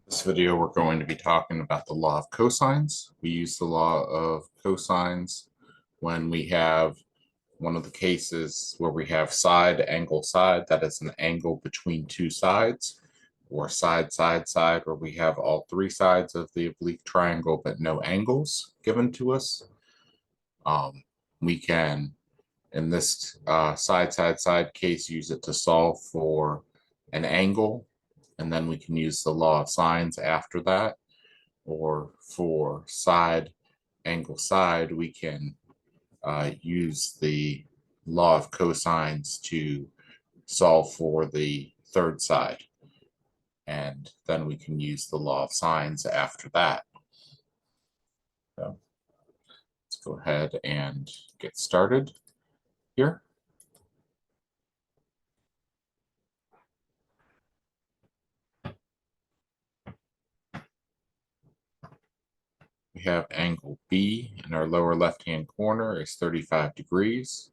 This video, we're going to be talking about the law of cosines. We use the law of cosines when we have one of the cases where we have side, angle, side, that is an angle between two sides, or side, side, side, where we have all three sides of the oblique triangle but no angles given to us. We can, in this side, side, side case, use it to solve for an angle, and then we can use the law of sines after that. Or for side, angle, side, we can use the law of cosines to solve for the third side. And then we can use the law of sines after that. So let's go ahead and get started here. We have angle B in our lower left-hand corner is 35 degrees.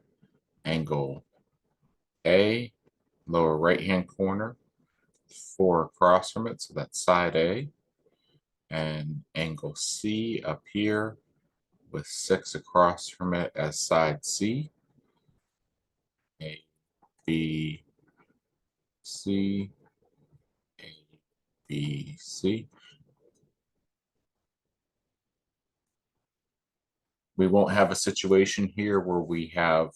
Angle A, lower right-hand corner, 4 across from it, so that's side A. And angle C up here with 6 across from it as side C. A, B, C, A, B, C. We won't have a situation here where we have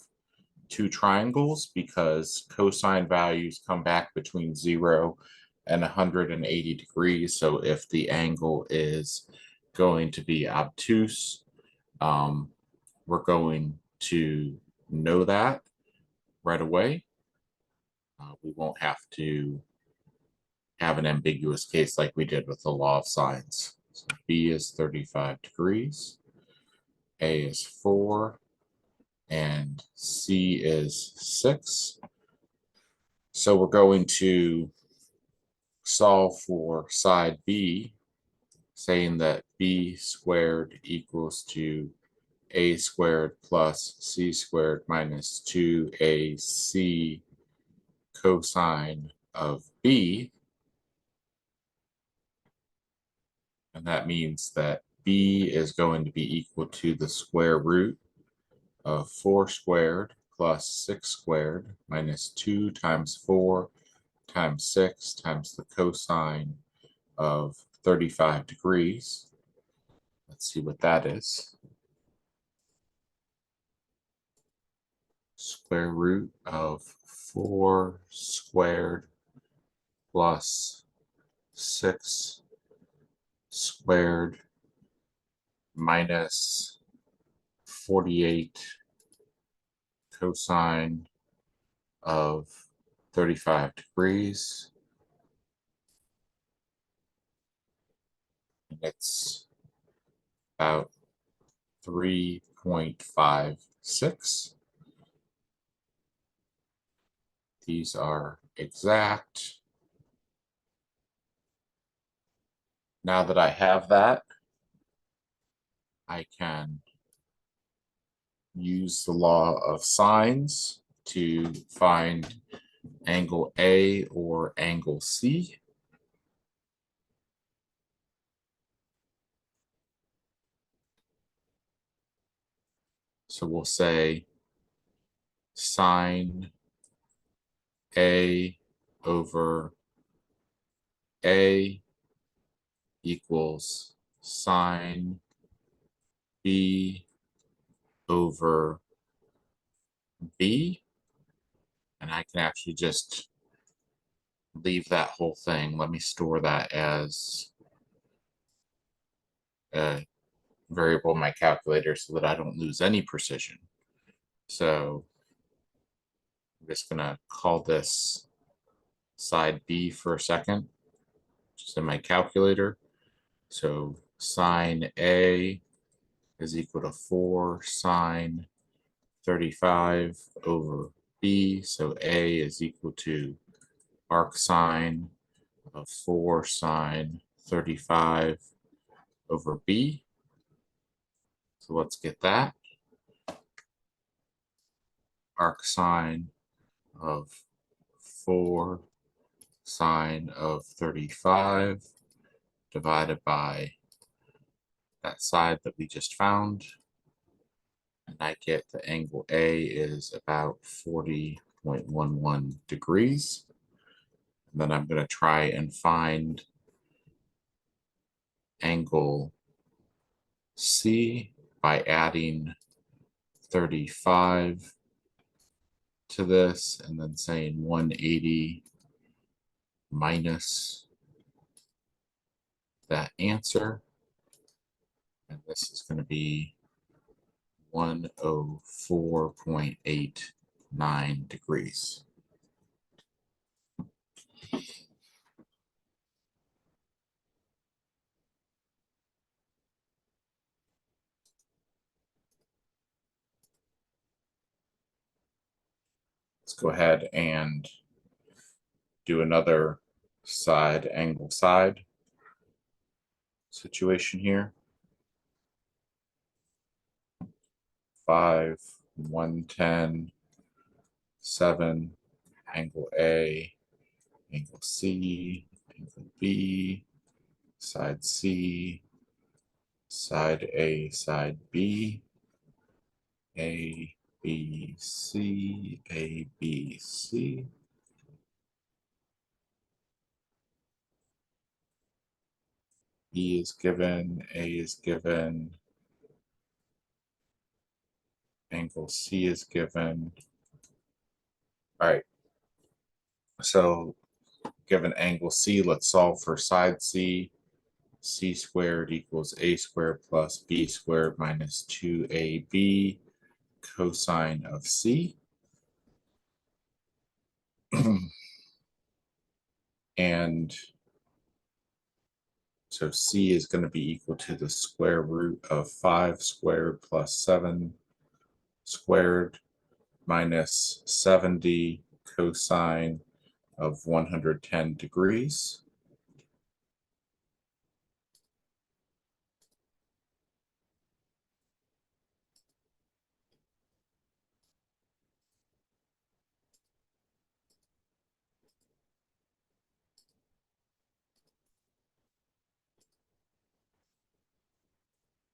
two triangles because cosine values come back between 0 and 180 degrees. So if the angle is going to be obtuse, we're going to know that right away. We won't have to have an ambiguous case like we did with the law of sines. So B is 35 degrees, A is 4, and C is 6. So we're going to solve for side B, saying that B squared equals to A squared plus C squared minus 2AC cosine of B. And that means that B is going to be equal to the square root of 4 squared plus 6 squared minus 2 times 4 times 6 times the cosine of 35 degrees. Let's see what that is. Square root of 4 squared plus 6 squared minus 48 cosine of 35 degrees. And it's about 3.56. These are exact. Now that I have that, I can use the law of sines to find angle A or angle C. So we'll say sine A over A equals sine B over B. And I can actually just leave that whole thing. Let me store that as a variable in my calculator so that I don't lose any precision. So I'm just going to call this side B for a second, just in my calculator. So sine A is equal to 4 sine 35 over B. So A is equal to arc sine of 4 sine 35 over B. So let's get that. Arc sine of 4 sine of 35 divided by that side that we just found. And I get the angle A is about 40.11 degrees. And then I'm going to try and find angle C by adding 35 to this and then saying 180 minus that answer. And this is going to be 104.89 degrees. Let's go ahead and do another side angle side situation here. 5, 110, 7, angle A, angle C, angle B, side C, side A, side B, A, B, C, A, B, C. B is given, A is given, angle C is given. All right, so given angle C, let's solve for side C. C squared equals A squared plus B squared minus 2AB cosine of C. And so C is going to be equal to the square root of 5 squared plus 7 squared minus 70 cosine of 110 degrees.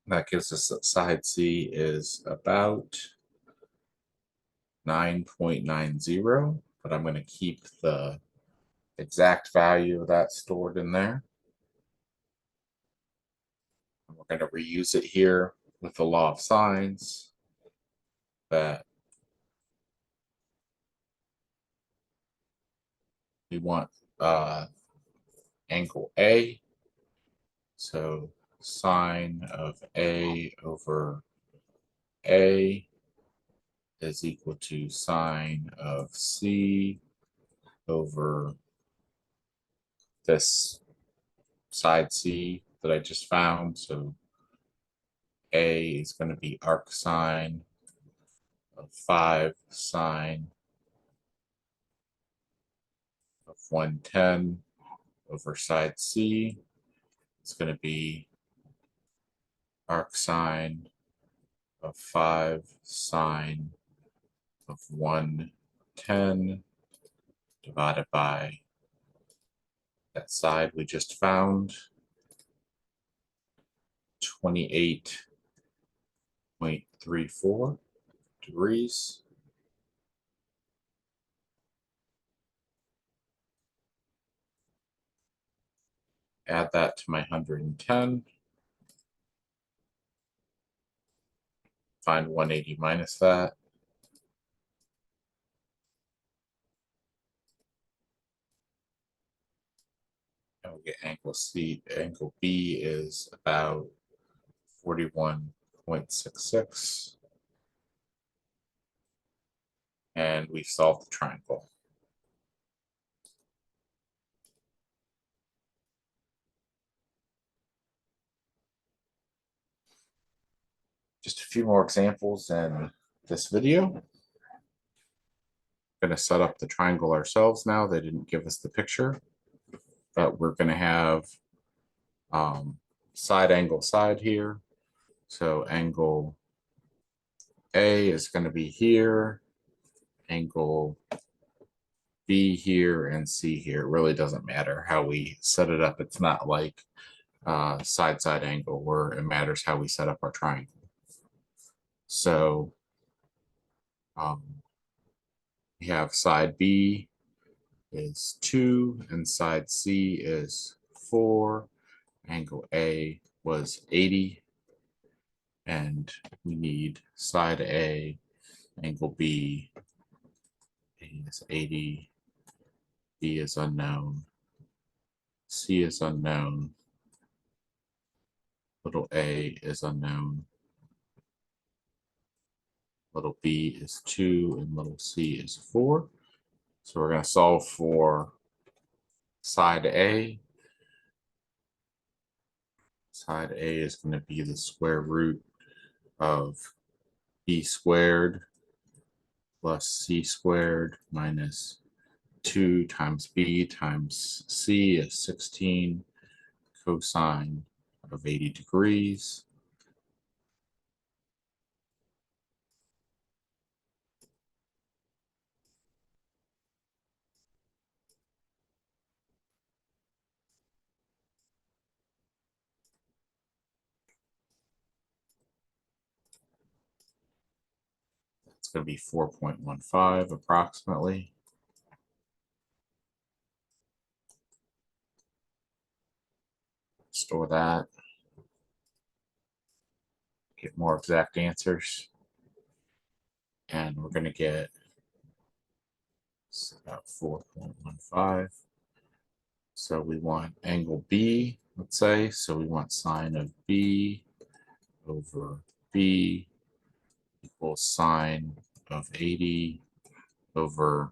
That gives us that side C is about 9.90, but I'm going to keep the exact value of that stored in there. And we're going to reuse it here with the law of sines that we want angle A. So sine of A over A is equal to sine of C over this side C that I just found. So A is going to be arc sine of 5 sine of 110 over side C. It's going to be arc sine of 5 sine of 110 divided by that side we just found, 28.34 degrees. Add that to my 110. Find 180 minus that. And we'll get angle C. Angle B is about 41.66. And we solved the triangle. Just a few more examples in this video. We're going to set up the triangle ourselves now. They didn't give us the picture, but we're going to have side angle side here. So angle A is going to be here, angle B here, and C here. It really doesn't matter how we set it up. It's not like side-side angle where it matters how we set up our triangle. So we have side B is 2 and side C is 4. Angle A was 80. And we need side A, angle B. A is 80. B is unknown. C is unknown. Little a is unknown. Little b is 2 and little c is 4. So we're going to solve for side A. Side A is going to be the square root of b squared plus c squared minus 2 times b times c is 16 cosine of 80 degrees. It's going to be 4.15 approximately. Store that. Get more exact answers. And we're going to get about 4.15. So we want angle B, let's say. So we want sine of B over B equals sine of 80 over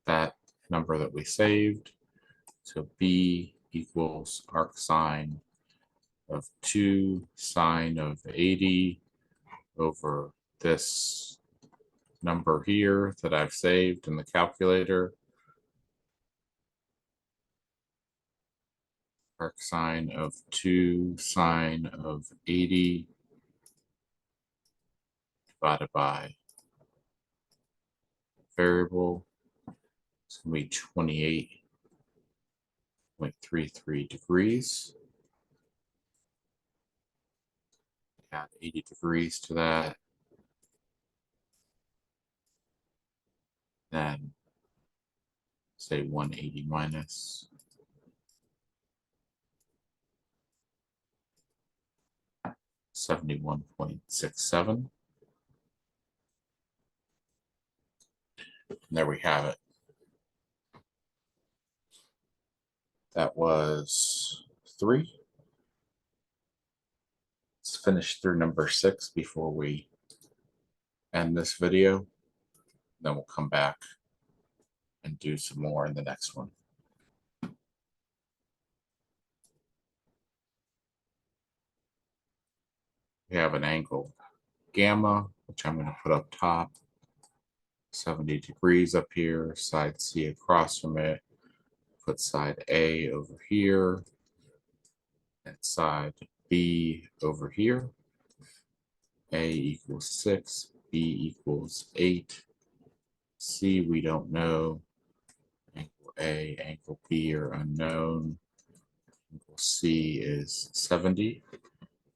that number that we saved. So B equals arc sine of 2 sine of 80 over this number here that I've saved in the calculator. Arc sine of 2 sine of 80 divided by variable. It's going to be 28.33 degrees. Add 80 degrees to that. Then say 180 minus 71.67. And there we have it. That was 3. Let's finish through number 6 before we end this video. Then we'll come back and do some more in the next one. We have an angle gamma, which I'm going to put up top, 70 degrees up here, side C across from it, put side A over here, and side B over here. A equals 6, B equals 8, C we don't know, angle A, angle B are unknown, angle C is 70.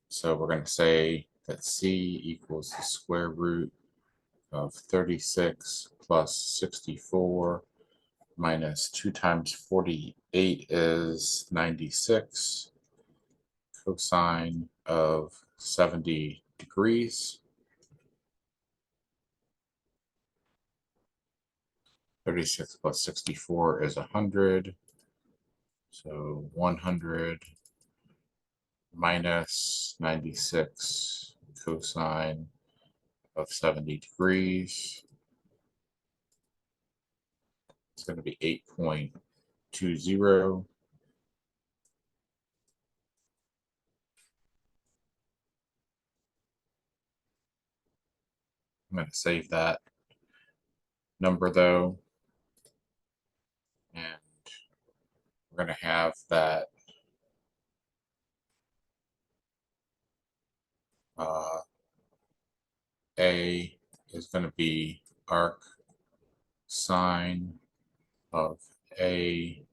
So we're going to say that C equals the square root of 36 plus 64 minus 2 times 48 is 96. Cosine of 70 degrees. 36 plus 64 is 100. So 100 minus 96 cosine of 70 degrees. It's going to be 8.20. I'm going to save that number though. And we're going to have that A is going to be arc sine of A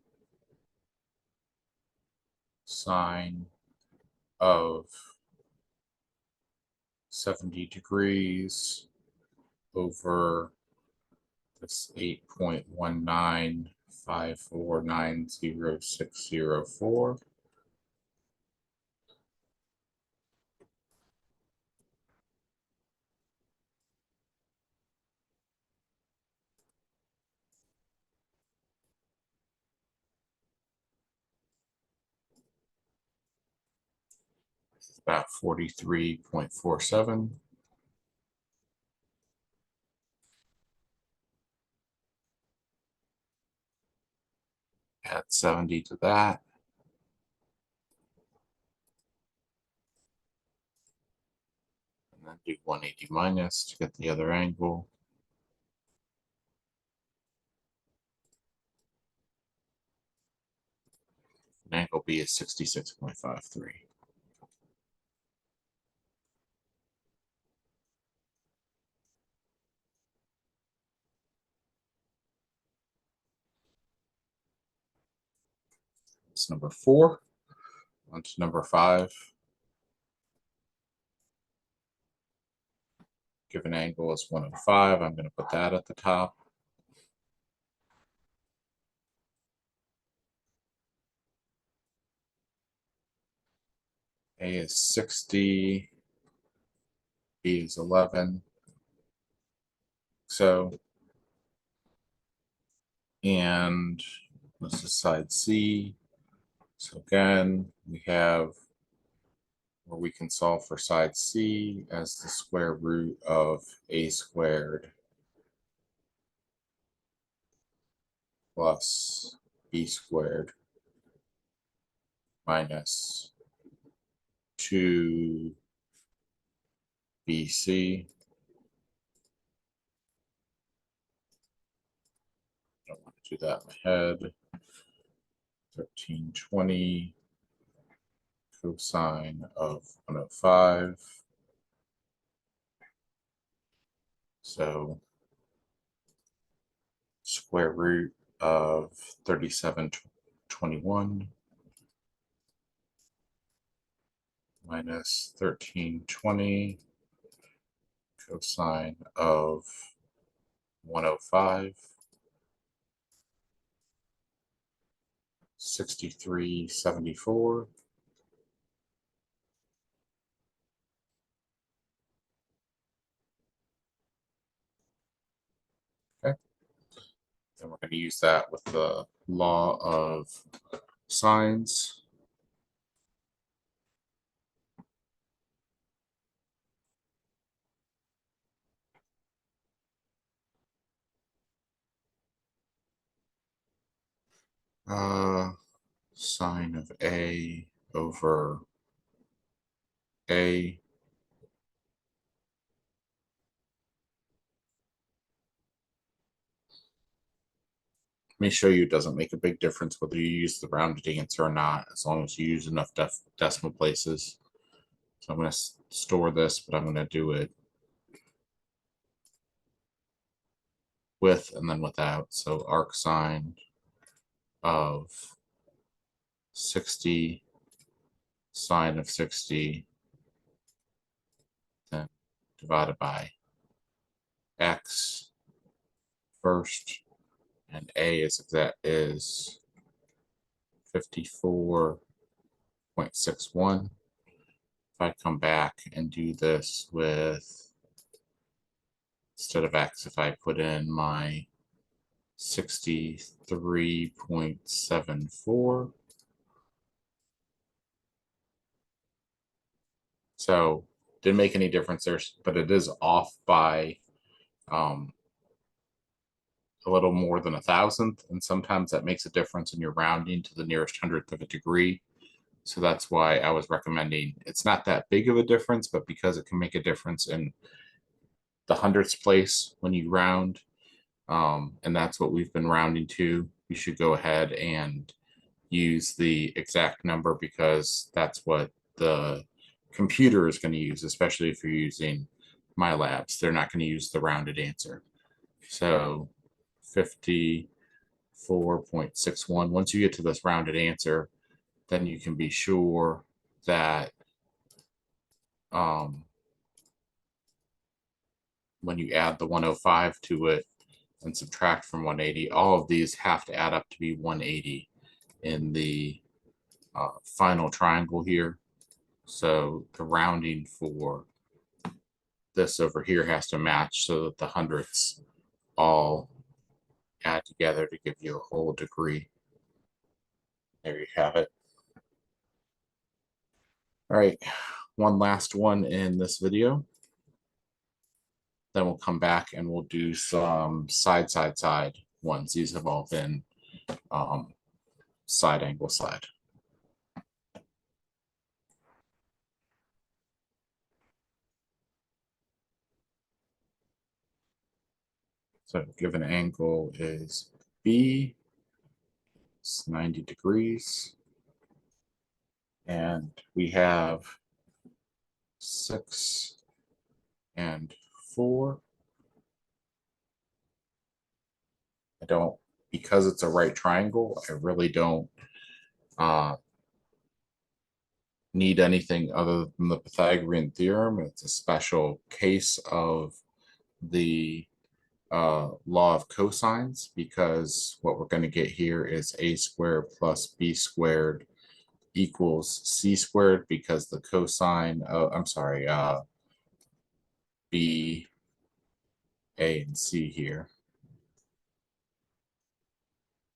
sine of 70 degrees over this 8.195490604. About 43.47. Add 70 to that. And then do 180 minus to get the other angle. And angle B is 66.53. It's number 4. On to number 5. Given angle is 105. I'm going to put that at the top. A is 60. B is 11. So, and this is side C. So again, we have where we can solve for side C as the square root of A squared plus B squared minus 2BC. Don't want to do that in my head. 1320 cosine of 105. So square root of 3721 minus 1320 cosine of 105. 6374. Okay. Then we're going to use that with the law of sines. Sine of A over A. Let me show you it doesn't make a big difference whether you use the rounded answer or not, as long as you use enough decimal places. So I'm going to store this, but I'm going to do it with and then without. So arc sine of 60 sine of 60 then divided by x first, and A is 54.61. If I come back and do this with, instead of x, if I put in my 63.74. So didn't make any difference there, but it is off by a little more than 1,000th, and sometimes that makes a difference in your rounding to the nearest hundredth of a degree. So that's why I was recommending, it's not that big of a difference, but because it can make a difference in the hundredths place when you round, and that's what we've been rounding to, you should go ahead and use the exact number, because that's what the computer is going to use, especially if you're using MyLabs. They're not going to use the rounded answer. So 50 4.61. Once you get to this rounded answer, then you can be sure that when you add the 105 to it and subtract from 180, all of these have to add up to be 180 in the final triangle here. So the rounding for this over here has to match so that the hundredths all add together to give you a whole degree. There you have it. All right, one last one in this video. Then we'll come back and we'll do some side ones. These have all been side angle side. So given angle is B, it's 90 degrees. And we have 6 and 4. I don't, because it's a right triangle, I really don't need anything other than the Pythagorean theorem. It's a special case of the law of cosines, because what we're going to get here is a squared plus b squared equals c squared, because the cosine of, b, a, and c here,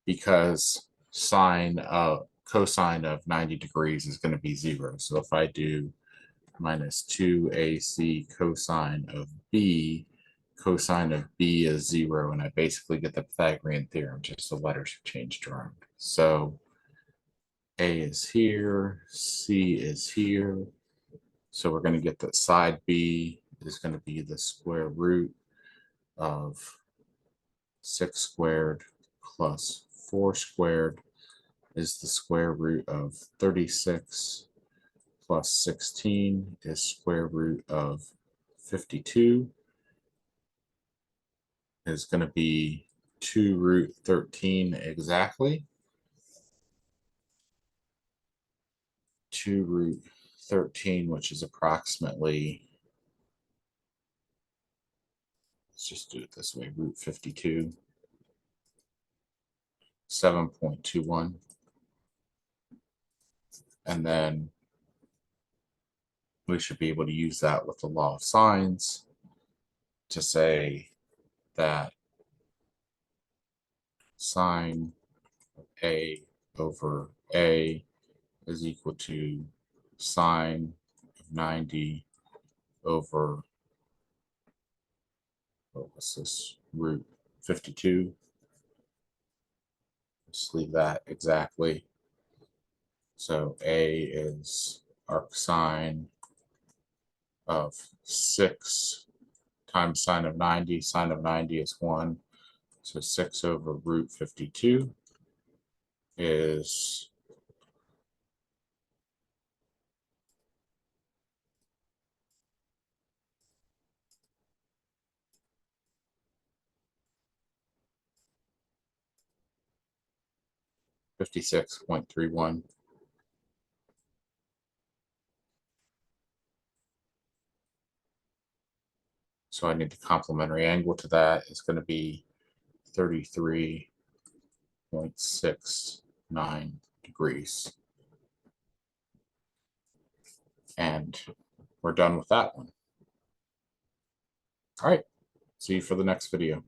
because cosine of 90 degrees is going to be 0. So if I do minus 2ac cosine of b, cosine of b is 0, and I basically get the Pythagorean theorem, just the letters are changed around. So a is here, c is here. So we're going to get that side b is going to be the square root of 6 squared plus 4 squared is the square root of 36 plus 16 is square root of 52 is going to be 2 root 13 exactly. 2 root 13, which is approximately, let's just do it this way, root 52, 7.21. And then we should be able to use that with the law of sines to say that sine A over A is equal to sine of 90 over, what was this, root 52. Just leave that exactly. So A is arc sine of 6 times sine of 90. Sine of 90 is 1. So 6 over root 52 is 56.31. So I need the complementary angle to that is going to be 33.69 degrees. And we're done with that one. All right, see you for the next video.